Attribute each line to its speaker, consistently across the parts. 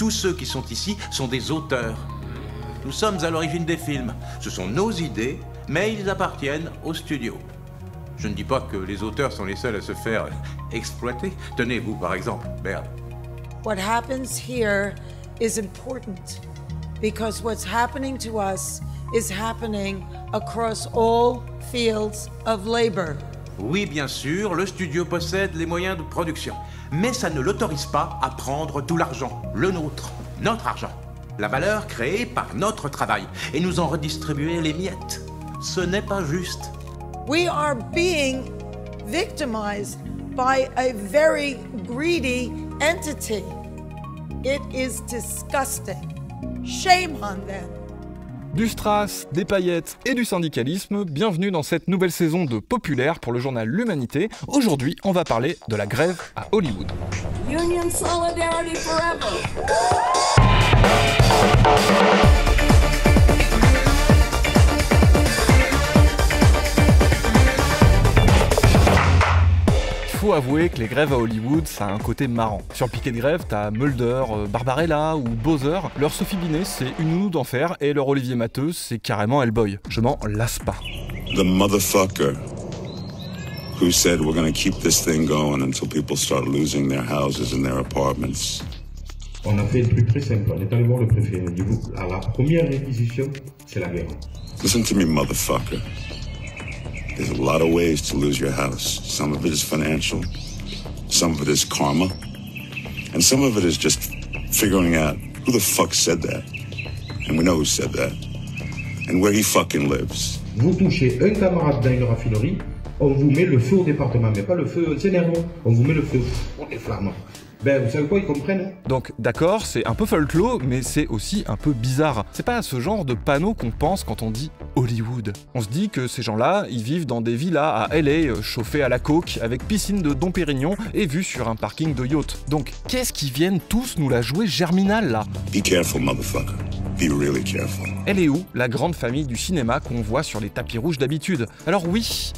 Speaker 1: Tous ceux qui sont ici sont des auteurs. Nous sommes à l'origine des films. Ce sont nos idées, mais ils appartiennent au studio. Je ne dis pas que les auteurs sont les seuls à se faire exploiter. Tenez, vous par exemple, merde.
Speaker 2: What happens here is important because what's happening to us is happening across all fields of labor.
Speaker 1: Oui, bien sûr, le studio possède les moyens de production. Mais ça ne l'autorise pas à prendre tout l'argent, le nôtre, notre argent. La valeur créée par notre travail, et nous en redistribuer les miettes. Ce n'est pas juste.
Speaker 2: We are being victimized by a very greedy entity. It is disgusting. Shame on them.
Speaker 3: Du strass, des paillettes et du syndicalisme, bienvenue dans cette nouvelle saison de Populaire pour le journal L'Humanité. Aujourd'hui, on va parler de la grève à Hollywood.
Speaker 2: Union solidarity forever.
Speaker 3: Il faut avouer que les grèves à Hollywood, ça a un côté marrant. Sur le piquet de grève, t'as Mulder, Barbarella ou Bowser. Leur Sophie Binet, c'est une nounou d'enfer, et leur Olivier Matteux, c'est carrément Hellboy. Je m'en lasse pas.
Speaker 4: The motherfucker who said we're gonna keep this thing going until people start losing their houses and their apartments.
Speaker 5: On a fait un truc très simple, on est allé voir le préfet, on a dit, à la première réquisition, c'est la guerre.
Speaker 4: Listen to me, motherfucker. There's a lot of ways to lose your house. Some of it is financial, some of it is karma, and some of it is just figuring out who the fuck said that. And we know who said that. And where he fucking lives.
Speaker 5: Vous touchez un camarade dans une raffinerie, on vous met le feu au département, mais pas le feu, c'est nerveux, on vous met le feu, on est flammant. Ben, vous savez quoi, ils comprennent.
Speaker 3: Donc d'accord, c'est un peu folklore, mais c'est aussi un peu bizarre. C'est pas à ce genre de panneau qu'on pense quand on dit Hollywood. On se dit que ces gens-là, ils vivent dans des villas à LA, chauffées à la coke, avec piscine de Dom Pérignon et vue sur un parking de yacht. Donc qu'est-ce qu'ils viennent tous nous la jouer germinale là?
Speaker 4: Be careful, motherfucker. Be really careful.
Speaker 3: Elle est où, la grande famille du cinéma qu'on voit sur les tapis rouges d'habitude? Alors oui,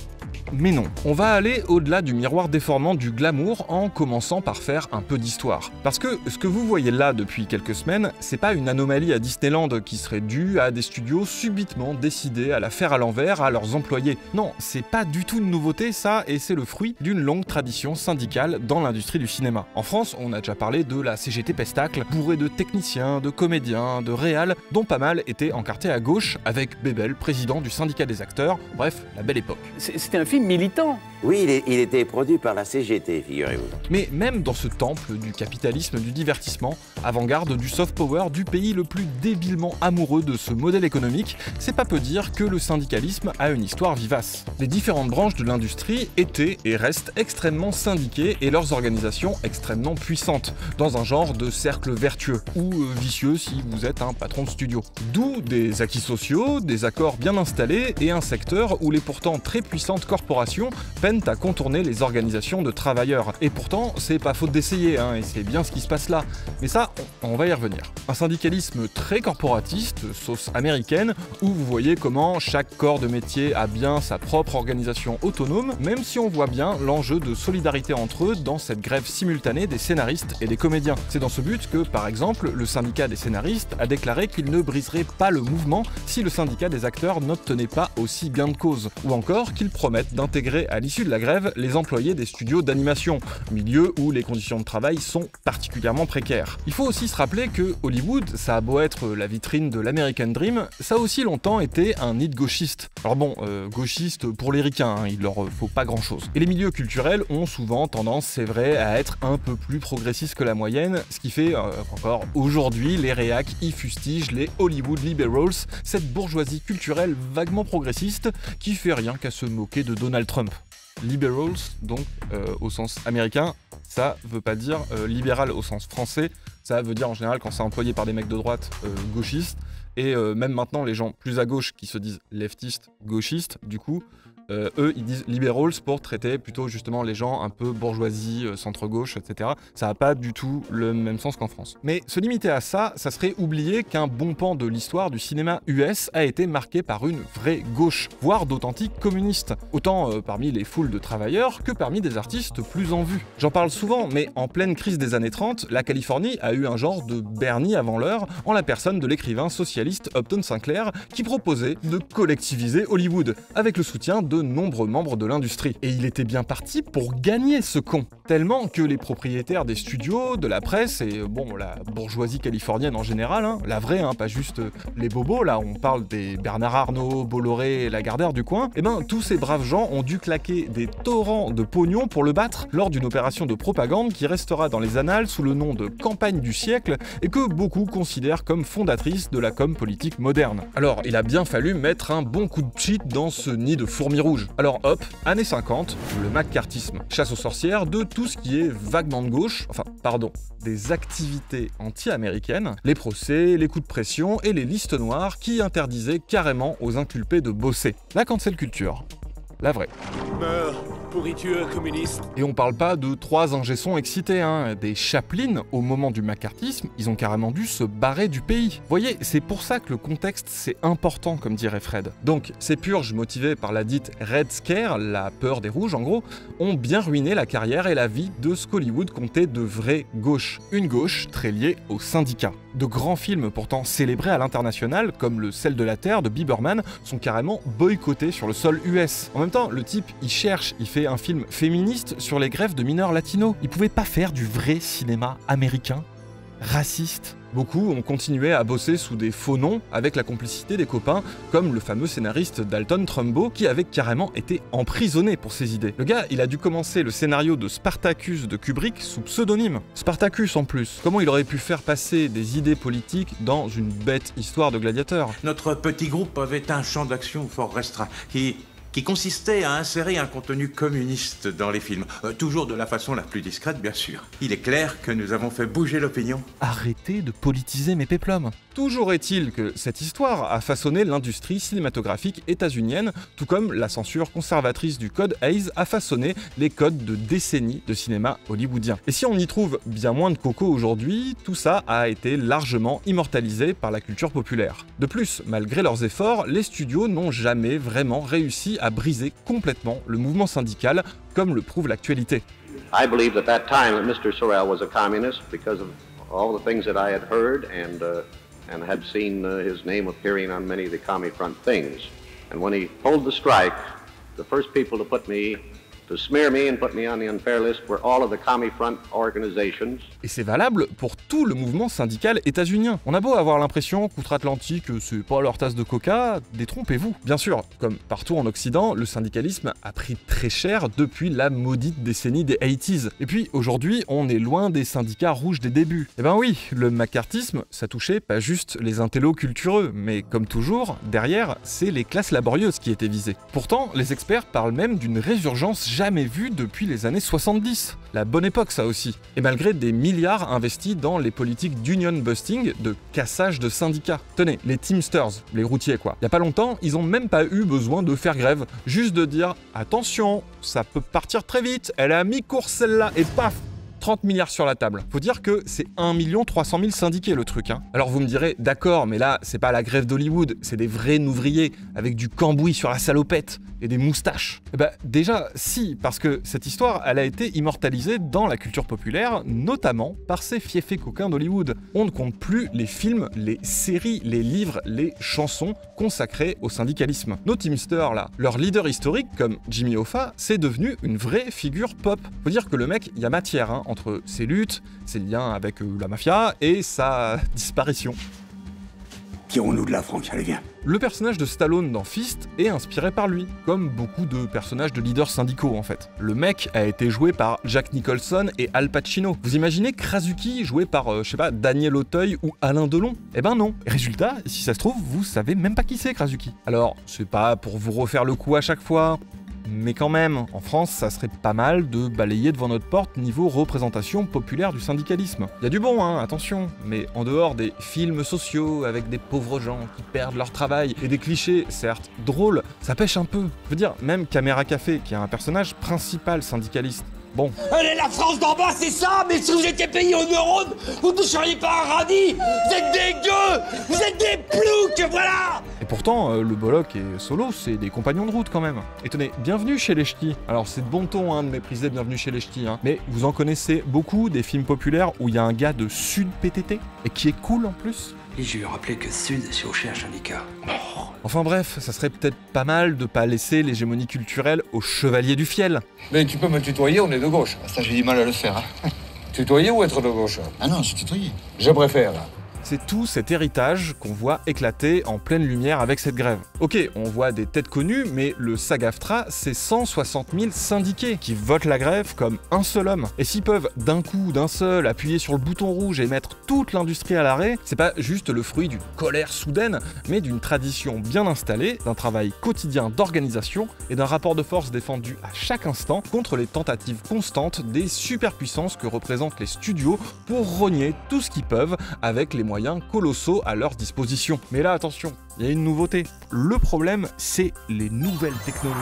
Speaker 3: mais non, on va aller au-delà du miroir déformant du glamour en commençant par faire un peu d'histoire. Parce que ce que vous voyez là depuis quelques semaines, c'est pas une anomalie à Disneyland qui serait due à des studios subitement décidés à la faire à l'envers à leurs employés. Non, c'est pas du tout une nouveauté ça, et c'est le fruit d'une longue tradition syndicale dans l'industrie du cinéma. En France, on a déjà parlé de la CGT Pestacle, bourrée de techniciens, de comédiens, de réals, dont pas mal étaient encartés à gauche, avec Bébel, président du syndicat des acteurs, bref, la belle époque.
Speaker 6: C'était un film militant.
Speaker 7: Oui, il était produit par la CGT, figurez-vous.
Speaker 3: Mais même dans ce temple du capitalisme du divertissement, avant-garde du soft power du pays le plus débilement amoureux de ce modèle économique, c'est pas peu dire que le syndicalisme a une histoire vivace. Les différentes branches de l'industrie étaient et restent extrêmement syndiquées et leurs organisations extrêmement puissantes, dans un genre de cercle vertueux, ou vicieux si vous êtes un patron de studio. D'où des acquis sociaux, des accords bien installés et un secteur où les pourtant très puissantes corporations peinent à contourner les organisations de travailleurs. Et pourtant, c'est pas faute d'essayer, et c'est bien ce qui se passe là. Mais ça, on va y revenir. Un syndicalisme très corporatiste, sauce américaine, où vous voyez comment chaque corps de métier a bien sa propre organisation autonome, même si on voit bien l'enjeu de solidarité entre eux dans cette grève simultanée des scénaristes et des comédiens. C'est dans ce but que, par exemple, le syndicat des scénaristes a déclaré qu'il ne briserait pas le mouvement si le syndicat des acteurs n'obtenait pas aussi gain de cause, ou encore qu'ils promettent d'intégrer à l'issue de la grève les employés des studios d'animation, milieu où les conditions de travail sont particulièrement précaires. Il faut aussi se rappeler que Hollywood, ça a beau être la vitrine de l'American Dream, ça a aussi longtemps été un nid gauchiste. Alors bon, gauchiste pour les ricains, il leur faut pas grand chose. Et les milieux culturels ont souvent tendance, c'est vrai, à être un peu plus progressistes que la moyenne, ce qui fait encore aujourd'hui les réacs y fustigent les Hollywood liberals, cette bourgeoisie culturelle vaguement progressiste qui fait rien qu'à se moquer de Donald Trump. Liberals, donc au sens américain, ça veut pas dire libéral au sens français, ça veut dire en général quand c'est employé par des mecs de droite gauchistes, et même maintenant les gens plus à gauche qui se disent leftistes, gauchistes, du coup, Eux, ils disent liberals pour traiter plutôt justement les gens un peu bourgeoisie, centre-gauche, etc. Ça n'a pas du tout le même sens qu'en France. Mais se limiter à ça, ça serait oublier qu'un bon pan de l'histoire du cinéma US a été marqué par une vraie gauche, voire d'authentiques communistes, autant parmi les foules de travailleurs que parmi des artistes plus en vue. J'en parle souvent, mais en pleine crise des années 30, la Californie a eu un genre de Bernie avant l'heure, en la personne de l'écrivain socialiste Upton Sinclair, qui proposait de collectiviser Hollywood, avec le soutien de nombreux membres de l'industrie. Et il était bien parti pour gagner ce con, tellement que les propriétaires des studios, de la presse et bon, la bourgeoisie californienne en général, hein, la vraie, hein, pas juste les bobos, là on parle des Bernard Arnault, Bolloré et Lagardère du coin, et ben tous ces braves gens ont dû claquer des torrents de pognon pour le battre lors d'une opération de propagande qui restera dans les annales sous le nom de campagne du siècle et que beaucoup considèrent comme fondatrice de la com politique moderne. Alors il a bien fallu mettre un bon coup de cheat dans ce nid de fourmis rouges. Alors hop, années 50, le macartisme, chasse aux sorcières de tout ce qui est vaguement de gauche, des activités anti-américaines, les procès, les coups de pression et les listes noires qui interdisaient carrément aux inculpés de bosser. La cancel culture. La vraie.
Speaker 6: Meurs, pourriture communiste.
Speaker 3: Et on parle pas de 3 ingé-sons excités, hein. Des Chaplin, au moment du macartisme, ils ont carrément dû se barrer du pays. Vous voyez, c'est pour ça que le contexte, c'est important, comme dirait Fred. Donc, ces purges motivées par la dite Red Scare, la peur des rouges en gros, ont bien ruiné la carrière et la vie de ce qu'Hollywood comptait de vraie gauche. Une gauche très liée aux syndicats. De grands films pourtant célébrés à l'international, comme Le sel de la terre de Biberman, sont carrément boycottés sur le sol US. En même temps, le type, il fait un film féministe sur les grèves de mineurs latinos. Il pouvait pas faire du vrai cinéma américain, raciste. Beaucoup ont continué à bosser sous des faux noms avec la complicité des copains, comme le fameux scénariste Dalton Trumbo, qui avait carrément été emprisonné pour ses idées. Le gars, il a dû commencer le scénario de Spartacus de Kubrick sous pseudonyme. Spartacus en plus. Comment il aurait pu faire passer des idées politiques dans une bête histoire de gladiateur?
Speaker 1: Notre petit groupe avait un champ d'action fort restreint qui consistait à insérer un contenu communiste dans les films. Toujours de la façon la plus discrète, bien sûr. Il est clair que nous avons fait bouger l'opinion.
Speaker 3: Arrêtez de politiser mes péplums. Toujours est-il que cette histoire a façonné l'industrie cinématographique états-unienne, tout comme la censure conservatrice du code Hays a façonné les codes de décennies de cinéma hollywoodien. Et si on y trouve bien moins de coco aujourd'hui, tout ça a été largement immortalisé par la culture populaire. De plus, malgré leurs efforts, les studios n'ont jamais vraiment réussi à briser complètement le mouvement syndical, comme le prouve l'actualité.
Speaker 8: I believed at that time that Mr. Sorrell was a communist because of all the things that I had heard and had seen his name appearing on many of the Commie Front things. And when he pulled the strike, the first people to smear me and put me on the unfair list were all of the Commie Front organizations.
Speaker 3: Et c'est valable pour tout le mouvement syndical états-unien. On a beau avoir l'impression qu'outre-Atlantique, c'est pas leur tasse de coca, détrompez-vous. Bien sûr, comme partout en Occident, le syndicalisme a pris très cher depuis la maudite décennie des 80s. Et puis aujourd'hui, on est loin des syndicats rouges des débuts. Eh ben oui, le macartisme, ça touchait pas juste les intellos cultureux, mais comme toujours, derrière, c'est les classes laborieuses qui étaient visées. Pourtant, les experts parlent même d'une résurgence jamais vue depuis les années 70. La bonne époque ça aussi. Et malgré des milliards investis dans les politiques d'union busting, de cassage de syndicats. Tenez, les Teamsters, les routiers quoi. Il y a pas longtemps, ils ont même pas eu besoin de faire grève, juste de dire « Attention, ça peut partir très vite, elle a mis course celle-là » et paf, 30 milliards sur la table. Faut dire que c'est 1 300 000 syndiqués le truc, hein. Alors vous me direz, d'accord, mais là, c'est pas la grève d'Hollywood, c'est des vrais ouvriers avec du cambouis sur la salopette et des moustaches. Eh ben, déjà, si, parce que cette histoire, elle a été immortalisée dans la culture populaire, notamment par ces fiefés coquins d'Hollywood. On ne compte plus les films, les séries, les livres, les chansons consacrés au syndicalisme. Nos Teamsters, là, leur leader historique, comme Jimmy Hoffa, c'est devenu une vraie figure pop. Faut dire que le mec, il y a matière, hein, entre ses luttes, ses liens avec la mafia et sa disparition.
Speaker 6: Tirons-nous de la France, allez viens.
Speaker 3: Le personnage de Stallone dans Fist est inspiré par lui, comme beaucoup de personnages de leaders syndicaux en fait. Le mec a été joué par Jack Nicholson et Al Pacino. Vous imaginez Krasuki joué par, je sais pas, Daniel Auteuil ou Alain Delon? Eh ben non. Résultat, si ça se trouve, vous savez même pas qui c'est Krasuki. Alors, c'est pas pour vous refaire le coup à chaque fois, Mais quand même, en France, ça serait pas mal de balayer devant notre porte niveau représentation populaire du syndicalisme. Il y a du bon, hein, attention, mais en dehors des films sociaux avec des pauvres gens qui perdent leur travail et des clichés, certes drôles, ça pêche un peu. Je veux dire, même Caméra Café, qui est un personnage principal syndicaliste, bon.
Speaker 9: Allez, la France d'en bas, c'est ça. Mais si vous étiez payé au neurones, vous ne toucheriez pas un radis. Vous êtes des gueux. Vous êtes des ploucs, voilà.
Speaker 3: Et pourtant, le Bollock et Solo, c'est des compagnons de route quand même. Et tenez, bienvenue chez les ch'tis. Alors c'est de bon ton hein, de mépriser Bienvenue chez les ch'tis, hein. Mais vous en connaissez beaucoup des films populaires où il y a un gars de Sud PTT et qui est cool en plus.
Speaker 10: Et je lui ai rappelé que Sud, c'est au cher syndicat.
Speaker 3: Enfin bref, ça serait peut-être pas mal de pas laisser l'hégémonie culturelle aux chevaliers du fiel.
Speaker 11: Mais tu peux me tutoyer, on est de gauche.
Speaker 12: Ça, j'ai du mal à le faire. Hein.
Speaker 11: Tutoyer ou être de gauche?
Speaker 12: Ah non, c'est tutoyer.
Speaker 11: Je préfère.
Speaker 3: C'est tout cet héritage qu'on voit éclater en pleine lumière avec cette grève. Ok, on voit des têtes connues, mais le SAG-AFTRA, c'est 160 000 syndiqués qui votent la grève comme un seul homme. Et s'ils peuvent d'un coup, d'un seul, appuyer sur le bouton rouge et mettre toute l'industrie à l'arrêt, c'est pas juste le fruit d'une colère soudaine, mais d'une tradition bien installée, d'un travail quotidien d'organisation et d'un rapport de force défendu à chaque instant contre les tentatives constantes des superpuissances que représentent les studios pour rogner tout ce qu'ils peuvent avec les moyens colossaux à leur disposition. Mais là, attention, il y a une nouveauté. Le problème, c'est les nouvelles technologies.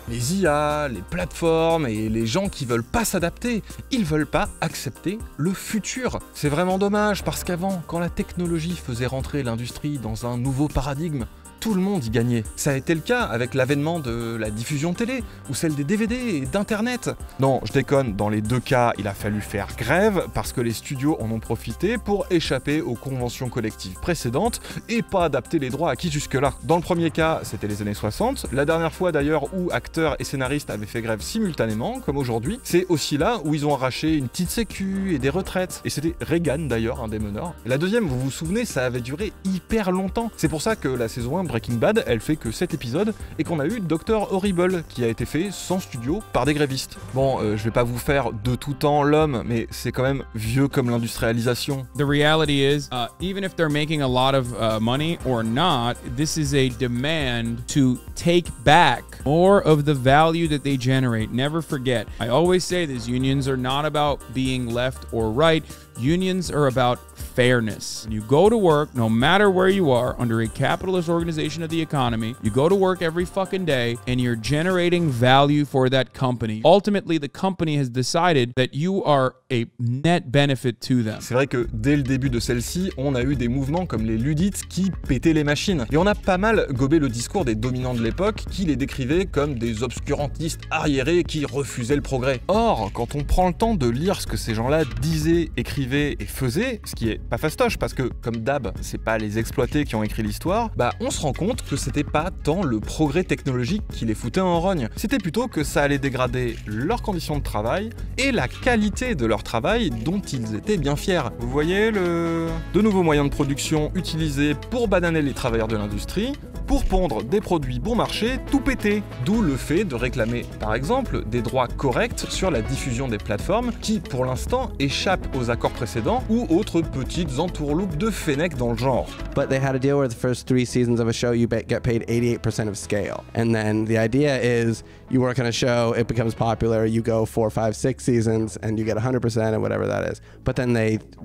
Speaker 3: Les IA, les plateformes et les gens qui veulent pas s'adapter. Ils veulent pas accepter le futur. C'est vraiment dommage parce qu'avant, quand la technologie faisait rentrer l'industrie dans un nouveau paradigme, tout le monde y gagnait. Ça a été le cas avec l'avènement de la diffusion télé, ou celle des DVD et d'Internet. Non, je déconne, dans les deux cas, il a fallu faire grève, parce que les studios en ont profité pour échapper aux conventions collectives précédentes, et pas adapter les droits acquis jusque-là. Dans le premier cas, c'était les années 60, la dernière fois d'ailleurs où acteurs et scénaristes avaient fait grève simultanément, comme aujourd'hui, c'est aussi là où ils ont arraché une petite sécu et des retraites. Et c'était Reagan d'ailleurs, un des meneurs. Et la deuxième, vous vous souvenez, ça avait duré hyper longtemps. C'est pour ça que la saison 1 Breaking Bad, elle fait que 7 épisodes et qu'on a eu Dr. Horrible qui a été fait sans studio par des grévistes. Bon, je vais pas vous faire de tout temps l'homme, mais c'est quand même vieux comme l'industrialisation.
Speaker 13: The reality is, even if they're making a lot of money or not, this is a demand to take back more of the value that they generate. Never forget, I always say this, unions are not about being left or right. Unions are about fairness. You go to work, no matter where you are, under a capitalist organization of the economy, you go to work every fucking day and you're generating value for that company. Ultimately, the company has decided that you are a net benefit to them.
Speaker 3: C'est vrai que dès le début de celle-ci, on a eu des mouvements comme les Luddites qui pétaient les machines. Et on a pas mal gobé le discours des dominants de l'époque qui les décrivaient comme des obscurantistes arriérés qui refusaient le progrès. Or, quand on prend le temps de lire ce que ces gens-là disaient, écrivaient et faisaient, ce qui est pas fastoche parce que, comme d'hab, c'est pas les exploités qui ont écrit l'histoire, bah on se rend compte que c'était pas tant le progrès technologique qui les foutait en rogne, c'était plutôt que ça allait dégrader leurs conditions de travail et la qualité de leur travail dont ils étaient bien fiers. Vous voyez de nouveaux moyens de production utilisés pour bananer les travailleurs de l'industrie, pour pondre des produits bon marché tout pété. D'où le fait de réclamer, par exemple, des droits corrects sur la diffusion des plateformes qui, pour l'instant, échappent aux accords précédents ou autres petites entourloupes de fennecs dans le genre.
Speaker 14: But they had a deal where the first 3 seasons of a show you get paid 88% of scale. And then the idea is you work on a show, it becomes popular, you go 4, 5, 6 seasons and you get 100% and whatever that is. But then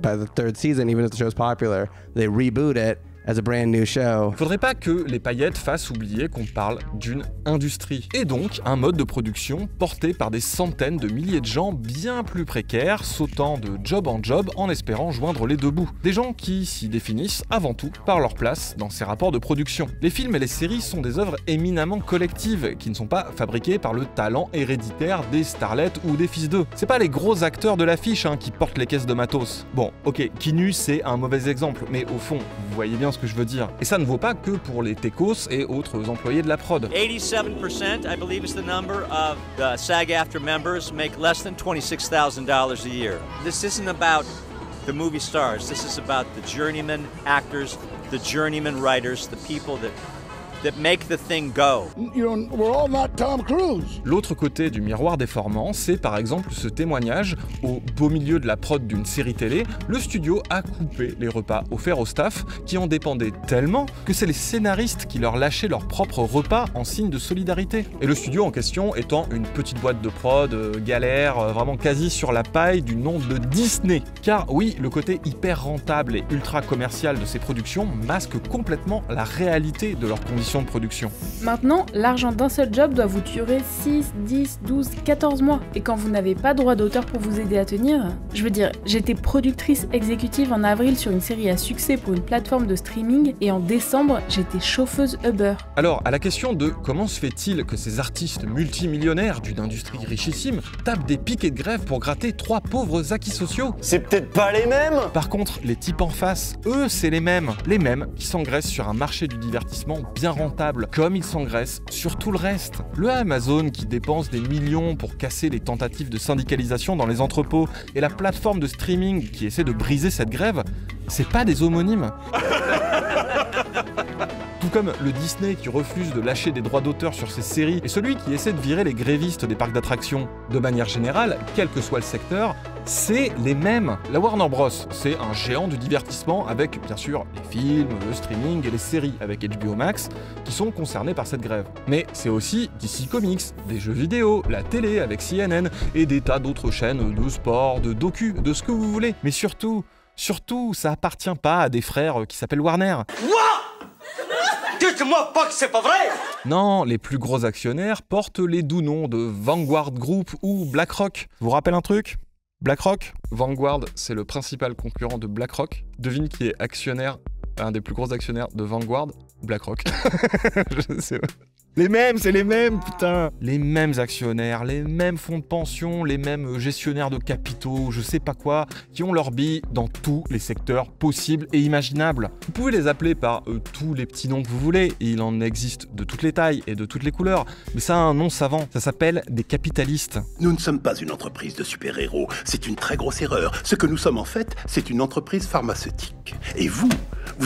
Speaker 14: by the 3rd season, even if the show's popular, they reboot it as a brand new show.
Speaker 3: Faudrait pas que les paillettes fassent oublier qu'on parle d'une industrie, et donc un mode de production porté par des centaines de milliers de gens bien plus précaires, sautant de job en job en espérant joindre les deux bouts. Des gens qui s'y définissent avant tout par leur place dans ces rapports de production. Les films et les séries sont des œuvres éminemment collectives, qui ne sont pas fabriquées par le talent héréditaire des starlets ou des fils d'eux. C'est pas les gros acteurs de l'affiche qui portent les caisses de matos. Bon, ok, Kinu c'est un mauvais exemple, mais au fond, vous voyez bien ce que je veux dire. Et ça ne vaut pas que pour les techos et autres employés de la prod.
Speaker 15: 87%, I believe is the number of the SAG-AFTRA members make less than $26,000 a year. This isn't about the movie stars. This is about the journeyman actors, the journeyman writers, the people that that make the thing go.
Speaker 12: We're all not Tom Cruise.
Speaker 3: L'autre côté du miroir déformant, c'est par exemple ce témoignage. Au beau milieu de la prod d'une série télé, le studio a coupé les repas offerts au staff qui en dépendaient tellement que c'est les scénaristes qui leur lâchaient leurs propres repas en signe de solidarité. Et le studio en question étant une petite boîte de prod, galère, vraiment quasi sur la paille du nom de Disney. Car oui, le côté hyper rentable et ultra commercial de ces productions masque complètement la réalité de leurs conditions de production.
Speaker 16: Maintenant, l'argent d'un seul job doit vous durer 6, 10, 12, 14 mois. Et quand vous n'avez pas de droit d'auteur pour vous aider à tenir, je veux dire, j'étais productrice exécutive en avril sur une série à succès pour une plateforme de streaming et en décembre, j'étais chauffeuse Uber.
Speaker 3: Alors, à la question de comment se fait-il que ces artistes multimillionnaires d'une industrie richissime tapent des piquets de grève pour gratter 3 pauvres acquis sociaux?
Speaker 9: C'est peut-être pas les mêmes.
Speaker 3: Par contre, les types en face, eux, c'est les mêmes qui s'engraissent sur un marché du divertissement bien rentable, comme ils s'engraissent sur tout le reste. Le Amazon qui dépense des millions pour casser les tentatives de syndicalisation dans les entrepôts et la plateforme de streaming qui essaie de briser cette grève, c'est pas des homonymes. Tout comme le Disney qui refuse de lâcher des droits d'auteur sur ses séries et celui qui essaie de virer les grévistes des parcs d'attractions. De manière générale, quel que soit le secteur, c'est les mêmes. La Warner Bros, c'est un géant du divertissement avec, bien sûr, les films, le streaming et les séries avec HBO Max qui sont concernés par cette grève. Mais c'est aussi DC Comics, des jeux vidéo, la télé avec CNN et des tas d'autres chaînes de sport, de docu, de ce que vous voulez. Mais surtout, ça appartient pas à des frères qui s'appellent Warner.
Speaker 9: Dites-moi pas que c'est pas vrai!
Speaker 3: Non, les plus gros actionnaires portent les doux noms de Vanguard Group ou BlackRock. Vous rappelle un truc? BlackRock? Vanguard, c'est le principal concurrent de BlackRock. Devine qui est actionnaire, un des plus gros actionnaires de Vanguard? BlackRock. Je sais pas. Les mêmes, c'est les mêmes, putain. Les mêmes actionnaires, les mêmes fonds de pension, les mêmes gestionnaires de capitaux, je sais pas quoi, qui ont leur bille dans tous les secteurs possibles et imaginables. Vous pouvez les appeler par tous les petits noms que vous voulez, et il en existe de toutes les tailles et de toutes les couleurs, mais ça a un nom savant, ça s'appelle des capitalistes.
Speaker 17: Nous ne sommes pas une entreprise de super-héros, c'est une très grosse erreur. Ce que nous sommes en fait, c'est une entreprise pharmaceutique. Et vous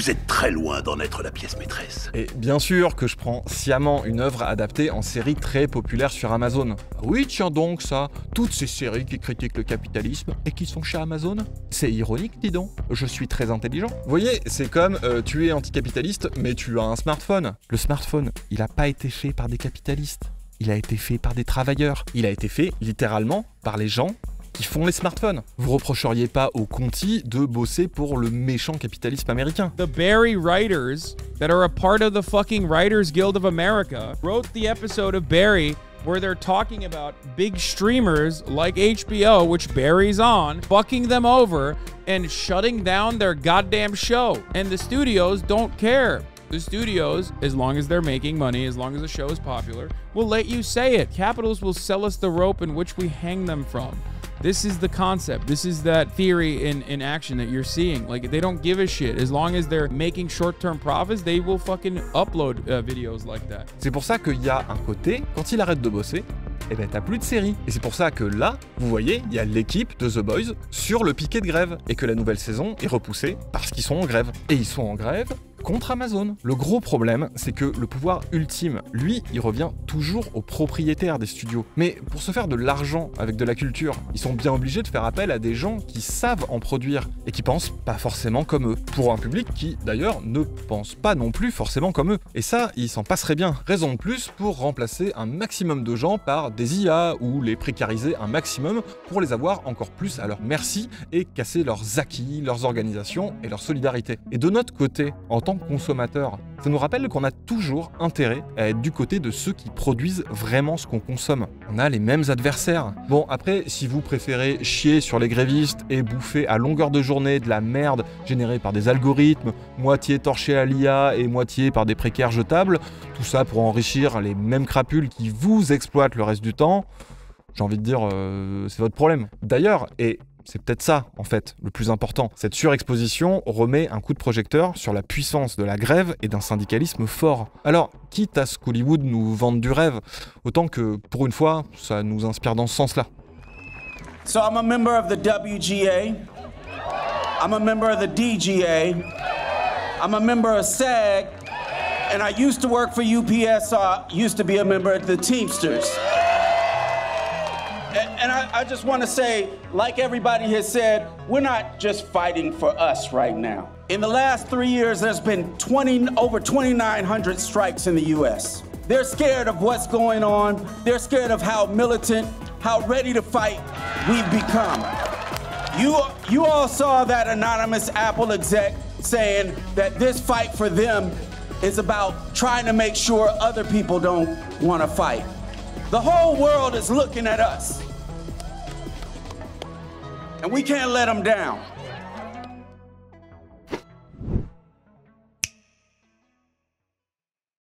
Speaker 17: êtes très loin d'en être la pièce maîtresse.
Speaker 3: Et bien sûr que je prends sciemment une œuvre adaptée en série très populaire sur Amazon. Oui, tiens donc ça, toutes ces séries qui critiquent le capitalisme et qui sont chez Amazon. C'est ironique, dis donc, je suis très intelligent. Vous voyez, c'est comme tu es anticapitaliste, mais tu as un smartphone. Le smartphone, il a pas été fait par des capitalistes, il a été fait par des travailleurs. Il a été fait, littéralement, par les gens qui font les smartphones. Vous reprocheriez pas aux Conti de bosser pour le méchant capitalisme américain.
Speaker 13: The Barry writers that are a part of the fucking Writers Guild of America wrote the episode of Barry where they're talking about big streamers like HBO, which Barry's on, fucking them over and shutting down their goddamn show. And the studios don't care. The studios, as long as they're making money, as long as the show is popular, will let you say it. Capitals will sell us the rope in which we hang them from. This is the concept. This is that theory in action that you're seeing. Like, they don't give a shit. As long as they're making short-term profits, they will fucking upload videos like that.
Speaker 3: C'est pour ça qu'il y a un côté, quand il arrête de bosser, eh ben t'as plus de série. Et c'est pour ça que là, vous voyez, il y a l'équipe de The Boys sur le piquet de grève. Et que la nouvelle saison est repoussée parce qu'ils sont en grève. Et ils sont en grève contre Amazon. Le gros problème, c'est que le pouvoir ultime, lui, il revient toujours aux propriétaires des studios. Mais pour se faire de l'argent avec de la culture, ils sont bien obligés de faire appel à des gens qui savent en produire et qui pensent pas forcément comme eux. Pour un public qui, d'ailleurs, ne pense pas non plus forcément comme eux. Et ça, ils s'en passeraient bien. Raison de plus pour remplacer un maximum de gens par des IA ou les précariser un maximum pour les avoir encore plus à leur merci et casser leurs acquis, leurs organisations et leur solidarité. Et de notre côté, en tant que consommateur, ça nous rappelle qu'on a toujours intérêt à être du côté de ceux qui produisent vraiment ce qu'on consomme. On a les mêmes adversaires. Bon, après, si vous préférez chier sur les grévistes et bouffer à longueur de journée de la merde générée par des algorithmes, moitié torchée à l'IA et moitié par des précaires jetables, tout ça pour enrichir les mêmes crapules qui vous exploitent le reste du temps, j'ai envie de dire, c'est votre problème. D'ailleurs, et c'est peut-être ça, en fait, le plus important. Cette surexposition remet un coup de projecteur sur la puissance de la grève et d'un syndicalisme fort. Alors, quitte à ce qu'Hollywood nous vende du rêve, autant que, pour une fois, ça nous inspire dans ce sens-là.
Speaker 18: So I'm a member of the WGA. I'm a member of the DGA. I'm a member of SAG. And I used to work for UPS, so I used to be a member of the Teamsters. And I just want to say, like everybody has said, we're not just fighting for us right now. In the last 3 years, there's been over 2,900 strikes in the US. They're scared of what's going on. They're scared of how militant, how ready to fight we've become. You all saw that anonymous Apple exec saying that this fight for them is about trying to make sure other people don't want to fight. The whole world is looking at us. And we can't let them down.